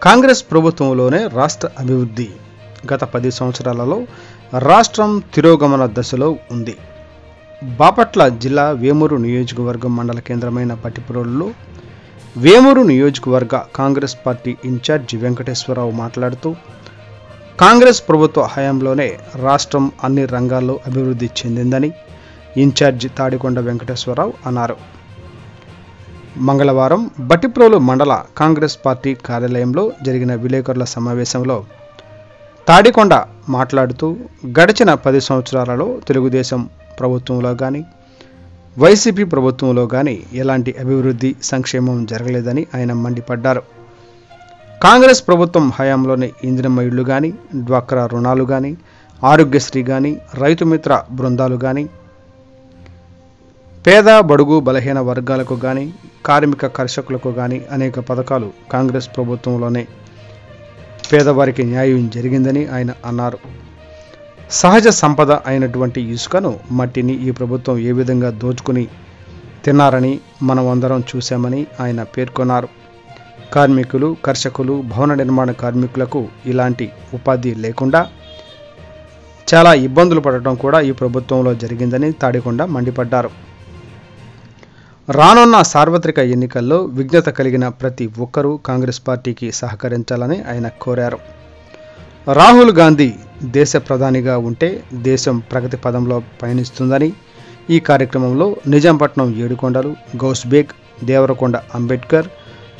కాంగ్రెస్ ప్రభుత్వంలోనే రాష్ట్ర అభివృద్ధి. గత 10 సంవత్సరాలలో రాష్ట్రం తిరోగమన దశలో ఉంది. బాపట్ల జిల్లా వేమూరు నియోజకవర్గం మండల కేంద్రమైన పట్టిప్రోలులో వేమూరు నియోజకవర్గ కాంగ్రెస్ పార్టీ ఇన్ఛార్జి వెంకటేశ్వరరావు మాట్లాడుతూ, కాంగ్రెస్ ప్రభుత్వ హయాంలోనే రాష్ట్రం అన్ని రంగాల్లో అభివృద్ధి చెందిందని ఇన్ఛార్జి తాడికొండ వెంకటేశ్వరరావు అన్నారు. మంగళవారం బట్టిప్రోలు మండల కాంగ్రెస్ పార్టీ కార్యాలయంలో జరిగిన విలేకరుల సమావేశంలో తాడికొండ మాట్లాడుతూ, గడిచిన 10 సంవత్సరాలలో తెలుగుదేశం ప్రభుత్వంలో కానీ వైసీపీ ప్రభుత్వంలో కానీ ఎలాంటి అభివృద్ధి సంక్షేమం జరగలేదని ఆయన మండిపడ్డారు. కాంగ్రెస్ ప్రభుత్వం హయాంలోని ఇందిరమ్మ ఇళ్లు కానీ, డ్వాక్రా రుణాలు కానీ, ఆరోగ్యశ్రీ కానీ, రైతు మిత్ర బృందాలు కానీ, పేద బడుగు బలహీన వర్గాలకు కానీ, కార్మిక కర్షకులకు కానీ అనేక పథకాలు కాంగ్రెస్ ప్రభుత్వంలోనే పేదవారికి న్యాయం జరిగిందని ఆయన అన్నారు. సహజ సంపద అయినటువంటి ఇసుకను, మట్టిని ఈ ప్రభుత్వం ఏ విధంగా దోచుకుని తిన్నారని మనం అందరం చూశామని ఆయన పేర్కొన్నారు. కార్మికులు, కర్షకులు, భవన నిర్మాణ కార్మికులకు ఇలాంటి ఉపాధి లేకుండా చాలా ఇబ్బందులు పడటం కూడా ఈ ప్రభుత్వంలో జరిగిందని తాడికొండ మండిపడ్డారు. రానున్న సార్వత్రిక ఎన్నికల్లో విజ్ఞత కలిగిన ప్రతి ఒక్కరూ కాంగ్రెస్ పార్టీకి సహకరించాలని ఆయన కోరారు. రాహుల్ గాంధీ దేశ ప్రధానిగా ఉంటే దేశం ప్రగతి పదంలో పయనిస్తుందని, ఈ కార్యక్రమంలో నిజాంపట్నం ఏడుకొండలు, గౌస్బేగ్, దేవరకొండ అంబేద్కర్,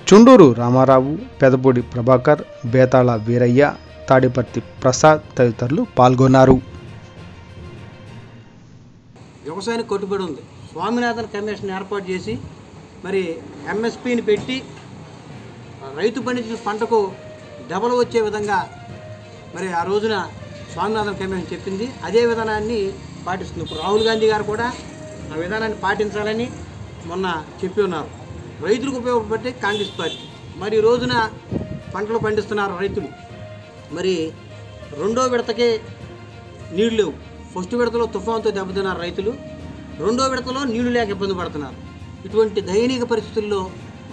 చుండూరు రామారావు, పెదపూడి ప్రభాకర్, బేతాళ వీరయ్య, తాడిపర్తి ప్రసాద్ తదితరులు పాల్గొన్నారు. వ్యవసాయానికి కట్టుబడి ఉంది. స్వామినాథన్ కమిషన్ ఏర్పాటు చేసి మరి ఎంఎస్పీని పెట్టి రైతు పండించిన పంటకు డబల్ వచ్చే విధంగా మరి ఆ రోజున స్వామినాథన్ కమిషన్ చెప్పింది. అదే విధానాన్ని పాటిస్తుంది. ఇప్పుడు రాహుల్ గాంధీ గారు కూడా ఆ విధానాన్ని పాటించాలని మొన్న చెప్పి ఉన్నారు. రైతులకు ఉపయోగపడే కాంగ్రెస్ పార్టీ మరి ఈ రోజున పంటలు పండిస్తున్నారు రైతులు. మరి రెండో విడతకే నీళ్లు లేవు. ఫస్ట్ విడతలో తుఫాన్తో దెబ్బతిన్నారు రైతులు. రెండో విడతలో నీళ్లు లేక ఇబ్బంది పడుతున్నారు. ఇటువంటి దయనీయ పరిస్థితుల్లో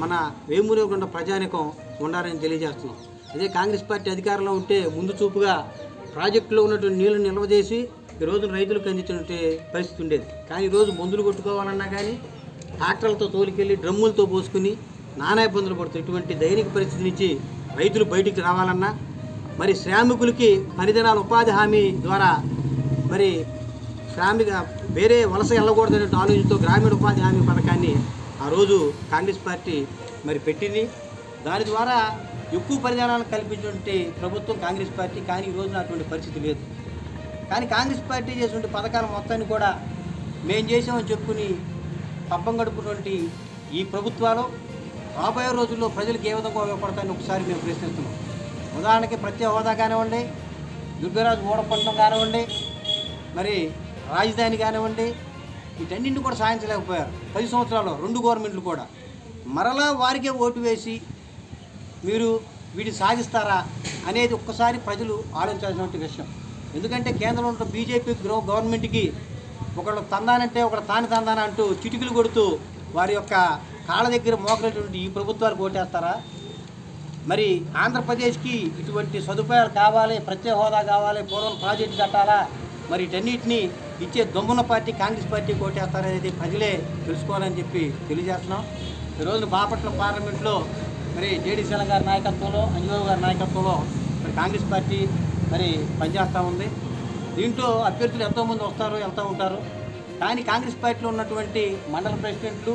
మన వేమూరు గుండా ప్రజానికం ఉండాలని తెలియజేస్తున్నాం. అదే కాంగ్రెస్ పార్టీ అధికారంలో ఉంటే ముందు చూపుగా ప్రాజెక్టులో ఉన్నటువంటి నీళ్లను నిల్వ చేసి ఈ రోజున రైతులకు అందించినట్టు పరిస్థితి ఉండేది. కానీ ఈరోజు మందులు కొట్టుకోవాలన్నా కానీ ట్రాక్టర్లతో తోలికెళ్ళి డ్రమ్ములతో పోసుకుని నానా ఇబ్బందులు పడుతుంది. ఇటువంటి దైనిక పరిస్థితి నుంచి రైతులు బయటికి రావాలన్నా, మరి శ్రామికులకి పనిదినాల ఉపాధి హామీ ద్వారా మరి వేరే వలస వెళ్ళకూడదనే ఆలోచనతో గ్రామీణ ఉపాధి హామీ పథకాన్ని ఆ రోజు కాంగ్రెస్ పార్టీ మరి పెట్టింది. దాని ద్వారా ఎక్కువ పరిధానాలను కల్పించినటువంటి ప్రభుత్వం కాంగ్రెస్ పార్టీ. కానీ ఈ రోజున అటువంటి పరిస్థితి లేదు. కానీ కాంగ్రెస్ పార్టీ చేసినటువంటి పథకాల మొత్తాన్ని కూడా మేము చేసామని చెప్పుకుని పబ్బం గడుపునటువంటి ఈ ప్రభుత్వాలు రాబోయే రోజుల్లో ప్రజలకు ఏ విధంగా ఉపయోగపడతాయని ఒకసారి మేము ప్రశ్నిస్తున్నాం. ఉదాహరణకి ప్రత్యేక హోదా కానివ్వండి, దుర్గరాజు ఓడపడటం కానివ్వండి, మరి రాజధాని కానివ్వండి, వీటన్నింటినీ కూడా సాధించలేకపోయారు 10 సంవత్సరాల్లో 2 గవర్నమెంట్లు కూడా. మరలా వారికే ఓటు వేసి మీరు వీటిని సాగిస్తారా అనేది ఒక్కసారి ప్రజలు ఆలోచించాల్సిన విషయం. ఎందుకంటే కేంద్రంలో ఉన్న బీజేపీ గవర్నమెంట్కి ఒకళ్ళు తందానంటే ఒకళ్ళు తాని తందాన అంటూ చిటికలు కొడుతూ వారి యొక్క కాళ్ళ దగ్గర మోకరేటువంటి ఈ ప్రభుత్వాలకు ఓటేస్తారా? మరి ఆంధ్రప్రదేశ్కి ఇటువంటి సదుపాయాలు కావాలి, ప్రత్యేక హోదా కావాలి, పూర్వం ప్రాజెక్టు కట్టాలా, మరి వీటన్నిటినీ ఇచ్చే దొంగన్న పార్టీ కాంగ్రెస్ పార్టీ ఓటేస్తారనేది ప్రజలే తెలుసుకోవాలని చెప్పి తెలియజేస్తున్నాం. ఈరోజు బాపట్ల పార్లమెంట్లో మరి జేడీ శీలం గారి నాయకత్వంలో, అంజబాబు గారి నాయకత్వంలో మరి కాంగ్రెస్ పార్టీ మరి పనిచేస్తూ ఉంది. దీంట్లో అభ్యర్థులు ఎంతోమంది వస్తారు, వెళ్తూ ఉంటారు. కానీ కాంగ్రెస్ పార్టీలో ఉన్నటువంటి మండల ప్రెసిడెంట్లు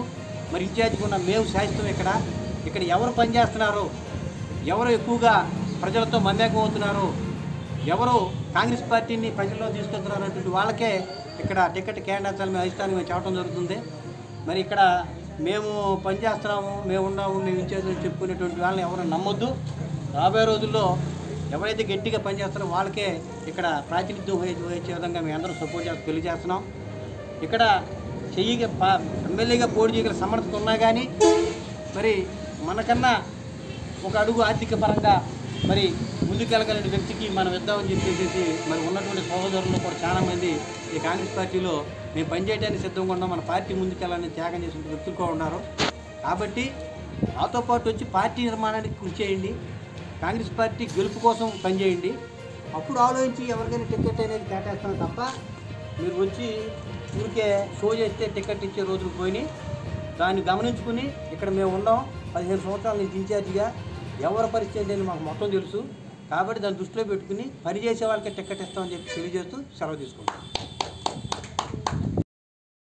మరి ఇన్ఛార్జిగా ఉన్న మేము శాసిస్తాం. ఇక్కడ ఎవరు పనిచేస్తున్నారో, ఎవరు ఎక్కువగా ప్రజలతో మమేకం అవుతున్నారో, ఎవరు కాంగ్రెస్ పార్టీని ప్రజల్లో తీసుకెళ్తున్నారు అనేటువంటి వాళ్ళకే ఇక్కడ టికెట్ కేటాయించాలని అధిష్టానం మేము చెప్పడం జరుగుతుంది. మరి ఇక్కడ మేము పనిచేస్తున్నాము, మేము ఉన్నాము, మేము ఇచ్చేదని చెప్పుకునేటువంటి వాళ్ళని ఎవరు నమ్మొద్దు. రాబోయే రోజుల్లో ఎవరైతే గట్టిగా పనిచేస్తారో వాళ్ళకే ఇక్కడ ప్రాతినిధ్యం వహించే విధంగా మేము అందరూ సపోర్ట్ చేస్తూ తెలియజేస్తున్నాం. ఇక్కడ ఎమ్మెల్యేగా పోటీ చేయగల సమర్థత ఉన్నా కానీ మరి మనకన్నా ఒక అడుగు ఆర్థిక పరంగా మరి ముందుకెళ్ళగలిగిన వ్యక్తికి మనం ఇద్దామని చెప్పేసి మరి ఉన్నటువంటి సహోదరులు కూడా చాలామంది ఈ కాంగ్రెస్ పార్టీలో మేము పనిచేయడానికి సిద్ధంగా ఉన్నాం, మన పార్టీ ముందుకెళ్ళాలని త్యాగం చేసిన వ్యక్తులు కూడా ఉన్నారు. కాబట్టి నాతో పాటు వచ్చి పార్టీ నిర్మాణానికి కృషి చేయండి. కాంగ్రెస్ పార్టీ గెలుపు కోసం పనిచేయండి. అప్పుడు ఆలోచించి ఎవరికైనా టికెట్ అనేది కేటాయిస్తాం తప్ప మీరు వచ్చి ఊరికే షో చేస్తే టికెట్ ఇచ్చే రోజులు పోయినాయి. దాన్ని గమనించుకుని ఇక్కడ మేము ఉన్నాం 15 సంవత్సరాల నుంచి ఇన్ఛార్జిగా, ఎవరి పరిస్థితి అని మాకు మొత్తం తెలుసు. కాబట్టి దాన్ని దృష్టిలో పెట్టుకుని పనిచేసే వాళ్ళకి టికెట్ ఇస్తామని చెప్పి తెలియజేస్తూ సెలవు తీసుకుంటాం.